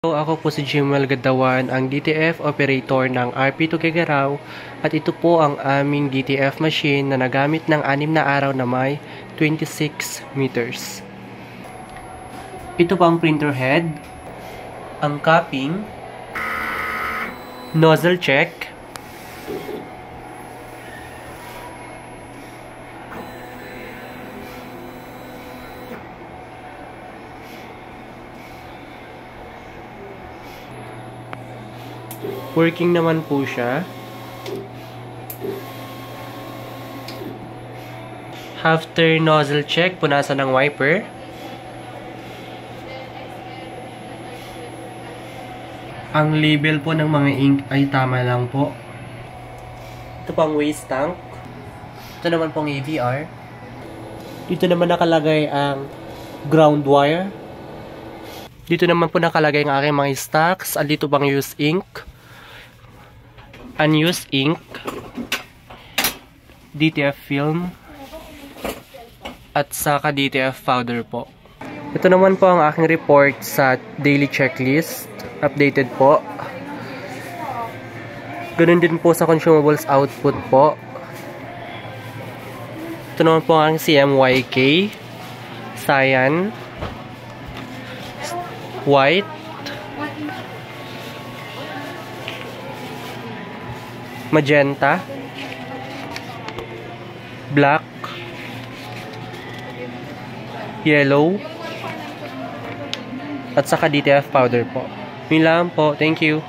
Hello, ako po si Jimwell Gadawan, ang DTF operator ng RP Tuguegarao at ito po ang aming DTF machine na nagamit ng 6 na araw na may 26 meters. Ito po ang printer head, ang capping, nozzle check, working naman po siya. After nozzle check, punasan ng wiper. Ang label po ng mga ink ay tama lang po. Ito pang waste tank. Ito naman pong AVR. Dito naman nakalagay ang ground wire. Dito naman po nakalagay ang aking mga stocks. Dito pang used ink, unused ink, DTF film, at saka DTF powder po. Ito naman po ang aking report sa daily checklist. Updated po. Ganun din po sa consumables output po. Ito naman po ang CMYK, cyan, white, magenta, black, yellow, at saka DTF powder po. Yun lang po. Thank you.